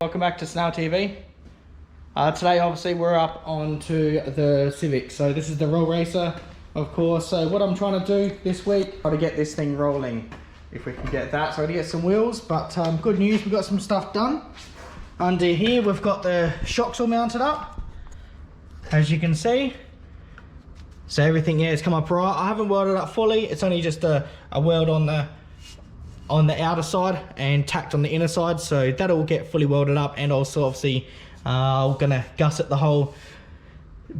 Welcome back to Snail TV. Today obviously we're up onto the Civic. So this is the Roll Racer, of course. So what I'm trying to do this week, try to get this thing rolling, if we can get that. So I got to get some wheels, but good news, we've got some stuff done. Under here we've got the shocks all mounted up, as you can see. So everything here has come up right. I haven't welded up fully, it's only just a weld on the outer side and tacked on the inner side, so that'll get fully welded up. And also obviously I'm gonna gusset the whole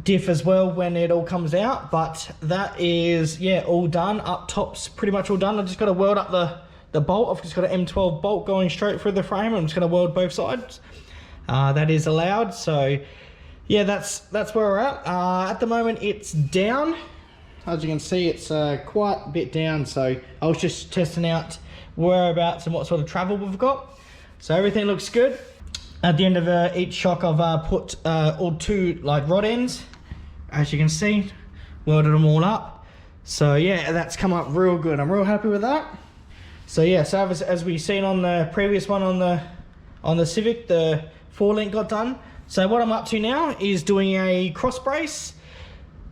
diff as well when it all comes out. But that is, yeah, all done. Up top's pretty much all done. I just got to weld up the bolt. I've just got an M12 bolt going straight through the frame. I'm just going to weld both sides. That is allowed. So yeah, that's where we're at. At the moment it's down, as you can see. It's quite a bit down, so I was just testing out whereabouts and what sort of travel we've got. So everything looks good. At the end of each shock I've put all two rod ends, as you can see, welded them all up. So yeah, that's come up real good. I'm real happy with that. So yeah, so as we've seen on the previous one on the Civic, the 4-link got done. So what I'm up to now is doing a cross brace,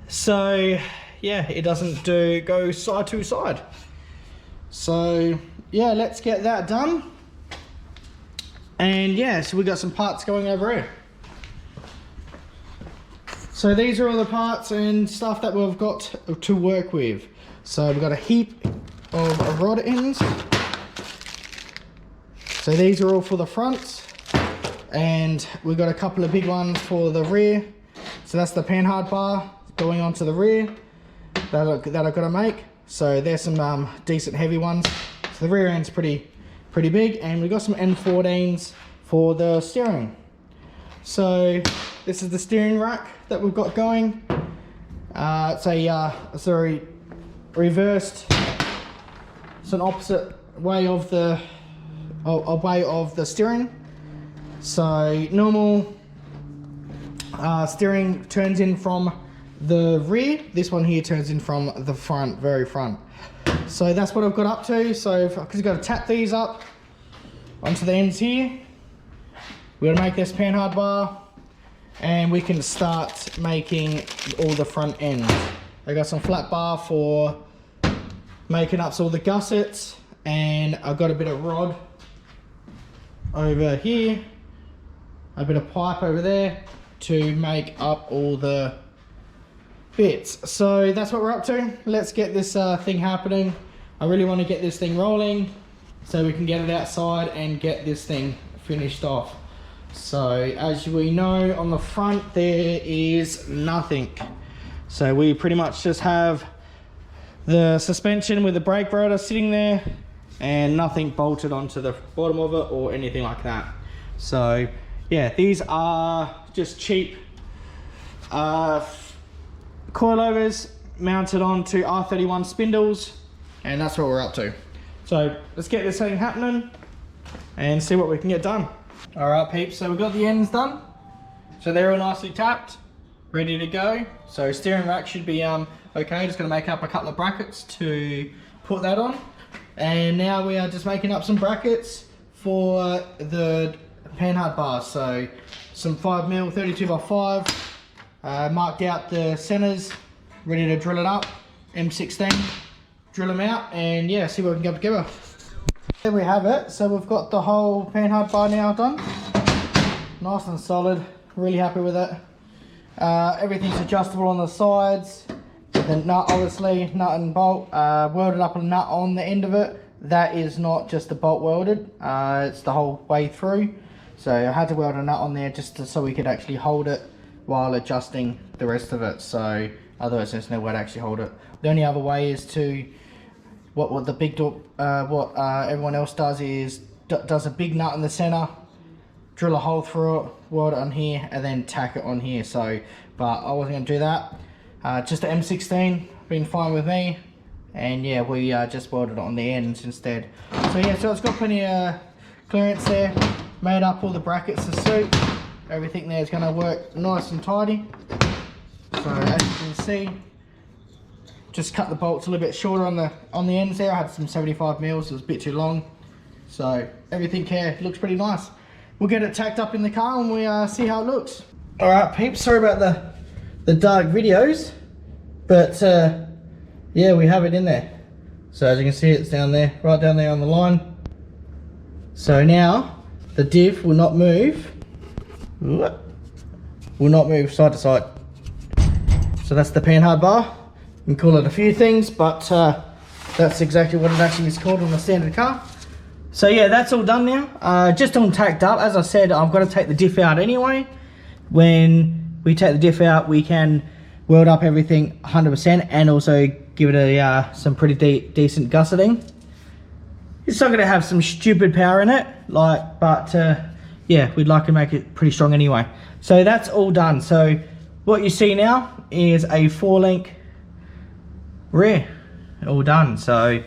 so yeah, it doesn't go side to side. So yeah, let's get that done. And yeah, so we got some parts going over here. So these are all the parts and stuff that we've got to work with. So we've got a heap of rod ends. So these are all for the front, and we've got a couple of big ones for the rear. So that's the panhard bar going onto the rear that I've got to make. So there's some decent heavy ones. So the rear end's pretty big, and we've got some M14s for the steering. So this is the steering rack that we've got going. It's a reversed, it's an opposite way of the steering. So normal steering turns in from the rear. This one here turns in from the front, very front. So that's what I've got up to. So because I've got to tap these up onto the ends here, we're going to make this panhard bar, and we can start making all the front ends. I got some flat bar for making up all the gussets, and I've got a bit of rod over here, a bit of pipe over there to make up all the bits. So that's what we're up to. Let's get this thing happening. I really want to get this thing rolling so we can get it outside and get this thing finished off. So as we know, on the front there is nothing. So we pretty much just have the suspension with the brake rotor sitting there and nothing bolted onto the bottom of it or anything like that. So yeah, these are just cheap coilovers mounted onto R31 spindles, and that's what we're up to. So let's get this thing happening and see what we can get done. All right, peeps, so we've got the ends done. So they're all nicely tapped, ready to go. So steering rack should be okay. Just gonna make up a couple of brackets to put that on. And now we are just making up some brackets for the panhard bars. So some 5mm 32x5. Marked out the centers, ready to drill it up. M16, drill them out, and yeah, see what we can get together. There we have it. So we've got the whole panhard bar now done. Nice and solid, really happy with it. Everything's adjustable on the sides. The nut, obviously, nut and bolt, welded up a nut on the end of it. That is not just the bolt welded, it's the whole way through. So I had to weld a nut on there just so we could actually hold it while adjusting the rest of it. So otherwise there's no way to actually hold it. The only other way is to, what the big door, everyone else does is does a big nut in the center, drill a hole through it, weld it on here, and then tack it on here. So, but I wasn't going to do that. Just the M16, been fine with me. And yeah, we just welded it on the ends instead. So yeah, so it's got plenty of clearance there. Made up all the brackets to suit. Everything there is going to work nice and tidy. So as you can see, just cut the bolts a little bit shorter on the ends there. I had some 75mm, so it was a bit too long. So everything here looks pretty nice. we'll get it tacked up in the car and we see how it looks. All right, peeps, sorry about the dark videos, but yeah, we have it in there. So as you can see, it's down there, right down there on the line. So now the diff will not move, side to side. So that's the panhard bar. You can call it a few things, but that's exactly what it actually is called on the standard car. So yeah, that's all done now. Just on tacked up. As I said, I've got to take the diff out anyway. When we take the diff out, we can weld up everything 100% and also give it a some pretty decent gusseting. It's not going to have some stupid power in it, but yeah, we'd like to make it pretty strong anyway. So that's all done. So what you see now is a 4-link rear, all done. So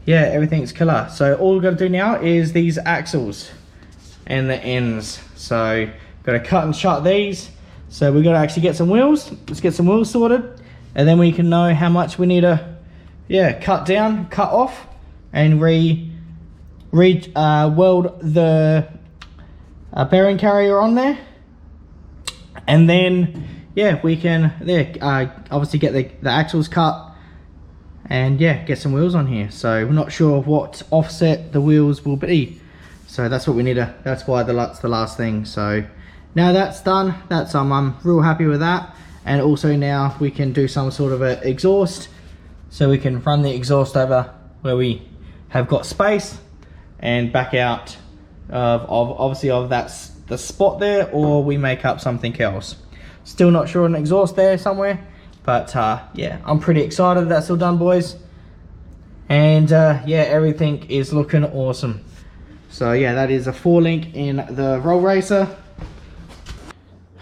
yeah, everything's killer. So all we've got to do now is these axles and the ends. So got to cut and shut these. So we've got to actually get some wheels. Let's get some wheels sorted, and then we can know how much we need to cut down, cut off, and weld the bearing carrier on there. And then yeah, we can obviously get the axles cut and yeah, get some wheels on here. So we're not sure what offset the wheels will be, so that's what we need to, that's why that's the last thing. So now that's done, that's I'm real happy with that. And also now we can do some sort of a exhaust, so we can run the exhaust over where we have got space and back out of obviously of that's the spot there, or we make up something else. Still not sure on the exhaust there somewhere, but yeah, I'm pretty excited that's all done, boys. And yeah, everything is looking awesome. So yeah, that is a 4-link in the Roll Racer.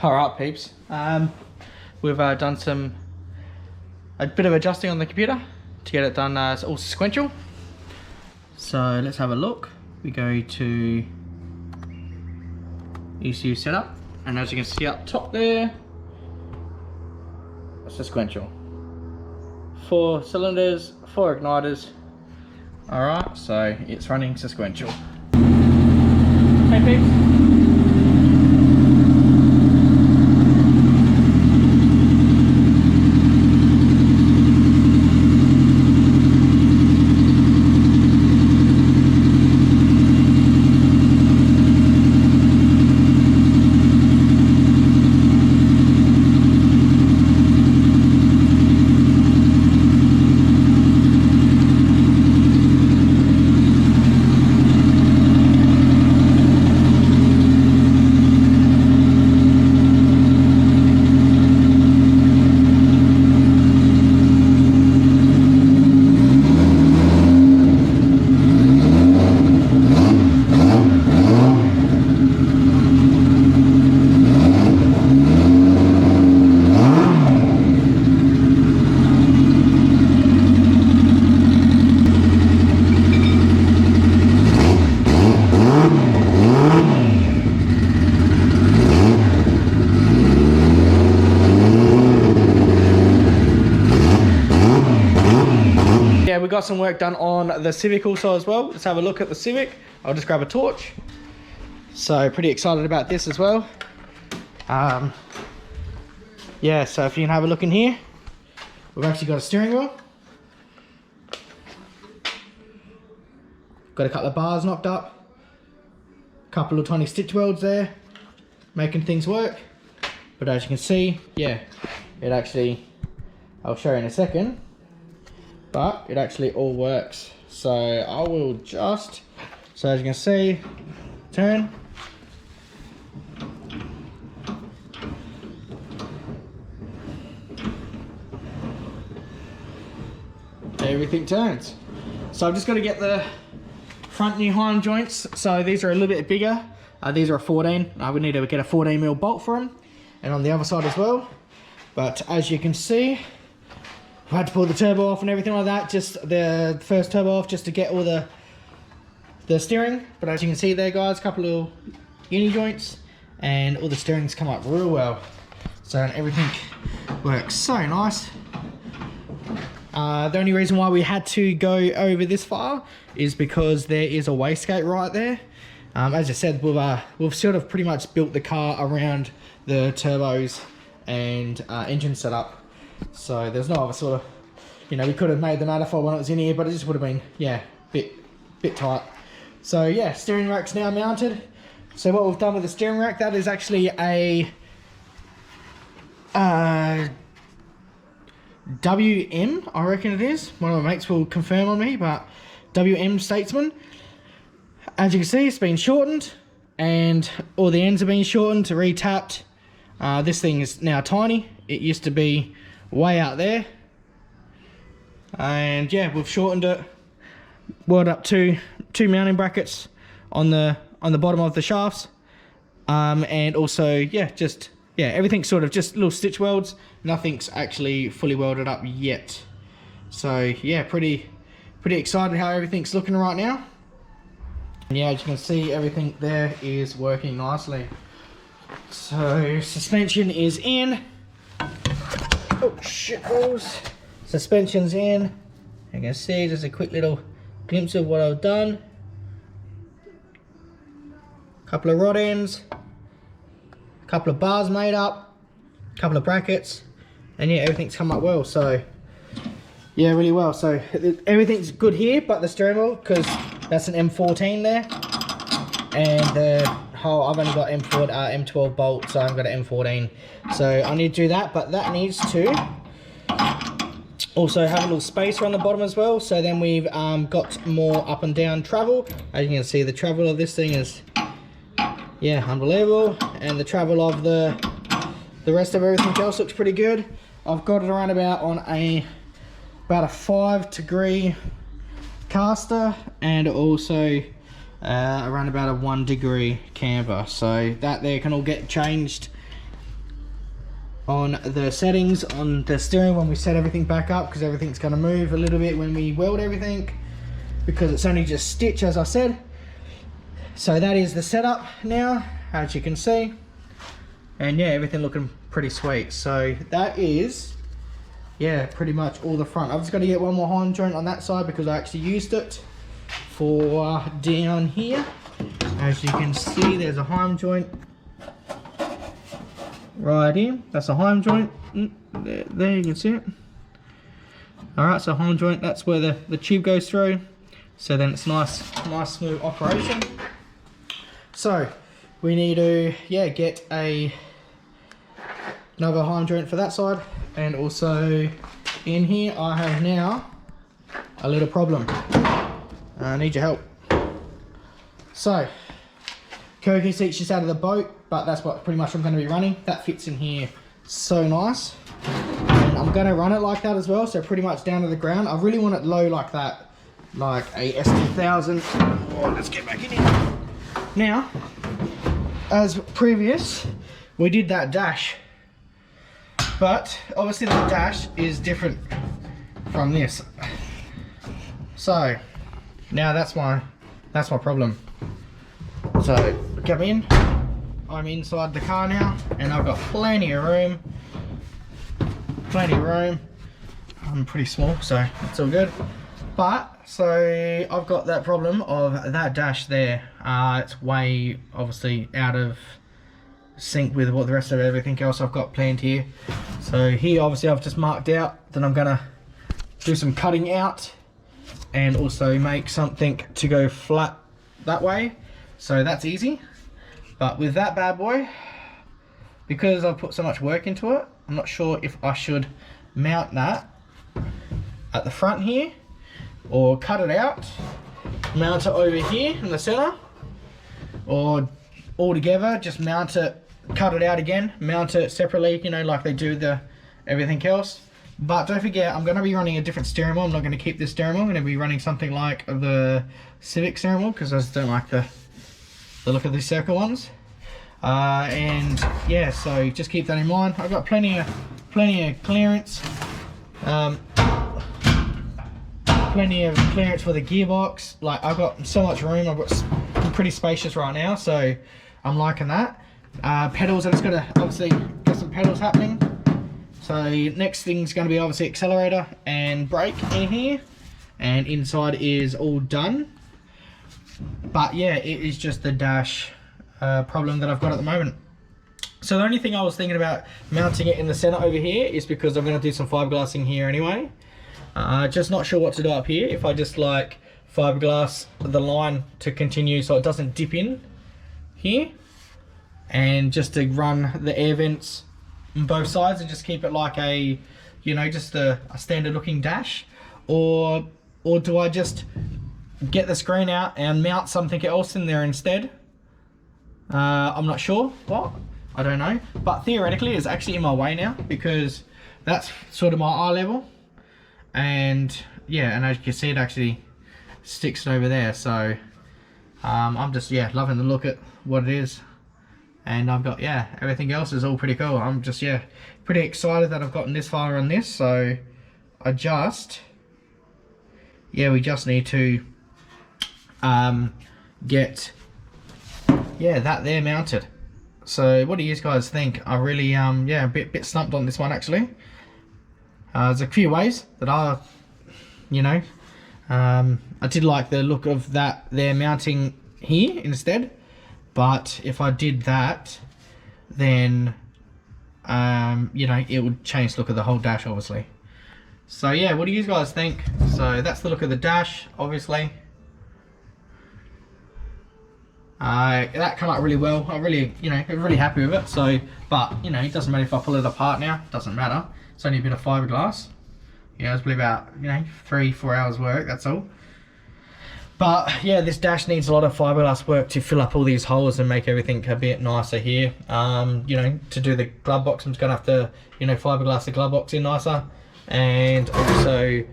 Alright peeps, we've done a bit of adjusting on the computer to get it done all sequential. So let's have a look. We go to ECU setup, and as you can see up top there, it's sequential. 4 cylinders, 4 igniters. Alright, so it's running sequential. Hey peeps. We got some work done on the Civic also as well. Let's have a look at the Civic. I'll just grab a torch. So pretty excited about this as well. Yeah, so if you can have a look in here, we've actually got a steering wheel. Got a couple of bars knocked up. A couple of tiny stitch welds there, making things work. But as you can see, yeah, it actually, I'll show you in a second, but it actually all works. So I will just, so as you can see, turn. Everything turns. So I've just got to get the front new Heim joints. So these are a little bit bigger. These are a 14. I would need to get a 14mm bolt for them, and on the other side as well. But as you can see, I had to pull the turbo off and everything like that, just the first turbo off, just to get all the steering. But as you can see there, guys, a couple of uni joints, and all the steering's come up real well. So everything works so nice. The only reason why we had to go over this far is because there is a wastegate right there. As I said, we've sort of pretty much built the car around the turbos and engine setup. So there's no other sort of, you know, we could have made the manifold when it was in here, but it just would have been, yeah, bit tight. So yeah, steering rack's now mounted. So what we've done with the steering rack, that is actually a WM, I reckon it is. One of my mates will confirm on me, but WM Statesman. As you can see, it's been shortened, and all the ends have been shortened to retapped. This thing is now tiny. It used to be way out there. And yeah, we've shortened it, welded up two mounting brackets on the bottom of the shafts, and also everything's sort of just little stitch welds. Nothing's actually fully welded up yet. So yeah, pretty excited how everything's looking right now. And yeah, as you can see, everything there is working nicely. So suspension is in. Oh shit balls. Suspension's in. You can see just a quick little glimpse of what I've done. Couple of rod ends, a couple of bars made up, a couple of brackets, and yeah, everything's come up well. So yeah, really well. So everything's good here, but the steering wheel, because that's an M14 there, and the whole, I've only got M12 bolt, so I've got an M14. So I need to do that, but that needs to also have a little spacer on the bottom as well. So then we've got more up and down travel. As you can see, the travel of this thing is, yeah, unbelievable, and the travel of the rest of everything else looks pretty good. I've got it around about on about a 5-degree caster, and also around about a 1-degree camber. So that there can all get changed on the settings on the steering when we set everything back up, because everything's going to move a little bit when we weld everything, because it's only just stitch, as I said. So that is the setup now, as you can see, and yeah, everything looking pretty sweet. So that is, yeah, pretty much all the front. I've just got to get one more heim joint on that side, because I actually used it for down here. As you can see, there's a heim joint right here. That's a heim joint. There you can see it. Alright, so heim joint, that's where the tube goes through. So then it's nice smooth operation. So we need to, yeah, get another heim joint for that side. And also in here I have now a little problem. I need your help. So Koki seat's just out of the boat, but that's what pretty much I'm going to be running. That fits in here so nice, and I'm going to run it like that as well, so pretty much down to the ground. I really want it low like that, like a S2000. Oh, let's get back in here. Now, as previous, we did that dash, but obviously the dash is different from this. So now that's my problem. So come in, I'm inside the car now, and I've got plenty of room. I'm pretty small, so it's all good. But so I've got that problem of that dash there. It's way obviously out of sync with what the rest of everything else I've got planned here. So here obviously I've just marked out that I'm gonna do some cutting out and also make something to go flat that way. So that's easy. But with that bad boy, because I've put so much work into it, I'm not sure if I should mount that at the front here, or cut it out, mount it over here in the center, or all together just mount it, cut it out again, mount it separately, you know, like they do the everything else. But don't forget, I'm going to be running a different steering wheel. I'm not going to keep this steering wheel. I'm going to be running something like the Civic steering wheel, because I just don't like the look of these circle ones. And yeah, so just keep that in mind. I've got plenty of clearance. Plenty of clearance for the gearbox. Like, I've got so much room. I'm pretty spacious right now, so I'm liking that. Pedals, I just got to obviously get some pedals happening. So next thing's going to be obviously accelerator and brake in here, and inside is all done. But yeah, it is just the dash problem that I've got at the moment. So the only thing I was thinking about mounting it in the center over here is because I'm going to do some fiberglassing here anyway. Just not sure what to do up here. If I just like fiberglass the line to continue so it doesn't dip in here, and just to run the air vents on both sides and just keep it like a, you know, just a standard looking dash, or do I just get the screen out and mount something else in there instead? I'm not sure what. I don't know, but theoretically it's actually in my way now because that's sort of my eye level, and yeah, and as you can see it actually sticks over there. So I'm just loving the look at what it is, and I've got everything else is all pretty cool. I'm just pretty excited that I've gotten this far on this. So I just we just need to get that there mounted. So what do you guys think? I really a bit stumped on this one actually. There's a few ways that I did like the look of that there mounting here instead, but if I did that, then it would change the look of the whole dash obviously. So yeah, what do you guys think? So that's the look of the dash obviously. That came out really well. I really, really happy with it. So, but it doesn't matter if I pull it apart now. Doesn't matter. It's only a bit of fiberglass. Yeah, it's probably about 3-4 hours work. That's all. But yeah, this dash needs a lot of fiberglass work to fill up all these holes and make everything a bit nicer here. To do the glove box, I'm just gonna have to fiberglass the glove box in nicer, and also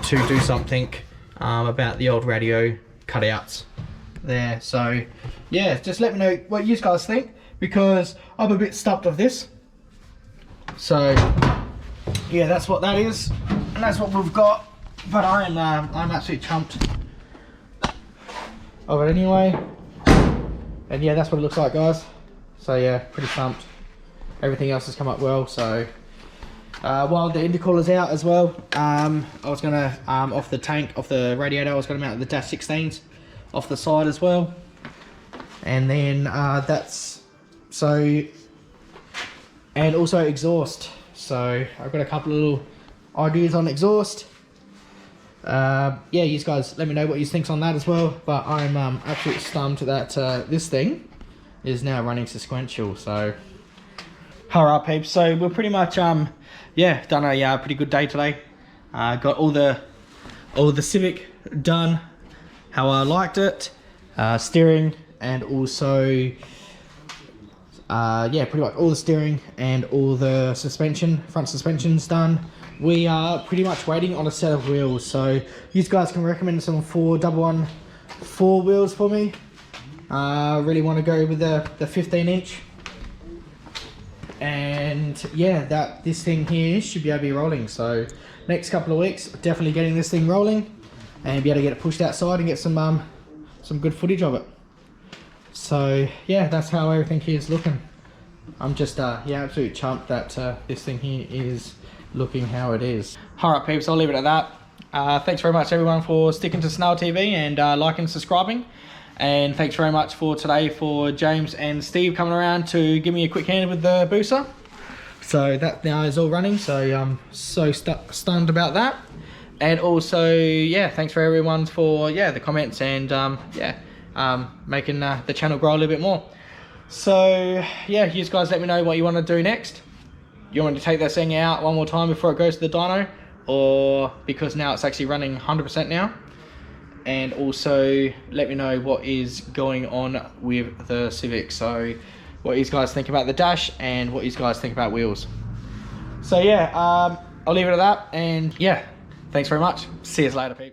to do something about the old radio cutouts there. So yeah, just let me know what you guys think, because I'm a bit stumped of this. So yeah, that's what that is, and that's what we've got. But I'm absolutely chumped of it anyway, and yeah, that's what it looks like, guys. So yeah, pretty stumped. Everything else has come up well. So while the intercooler's out as well, I was gonna off the radiator, I was gonna mount the dash 16s off the side as well, and then that's so, and also exhaust. So I've got a couple of little ideas on exhaust. You guys let me know what you think on that as well. But I'm absolutely stumped that this thing is now running sequential. So alright peeps, so we're pretty much done a pretty good day today. Got all the Civic done how I liked it, steering, and also pretty much all the steering and all the front suspension's done. We are pretty much waiting on a set of wheels, so you guys can recommend some 4 wheels for me. Really want to go with the 15-inch, and this thing here should be able to be rolling. So next couple of weeks, definitely getting this thing rolling and be able to get it pushed outside and get some good footage of it. So yeah, that's how everything here is looking. I'm just absolutely chumped that this thing here is looking how it is. Alright peeps, I'll leave it at that. Thanks very much everyone for sticking to Snail TV and liking and subscribing. And thanks very much for today for James and Steve coming around to give me a quick hand with the booster. So that now is all running, so I'm so stunned about that. And also, thanks for everyone for the comments and making the channel grow a little bit more. So you guys let me know what you want to do next. You want to take that thing out one more time before it goes to the dyno, or because now it's actually running 100% now. And also let me know what is going on with the Civic. So what you guys think about the dash and what you guys think about wheels. So I'll leave it at that, and thanks very much. See you later, peeps.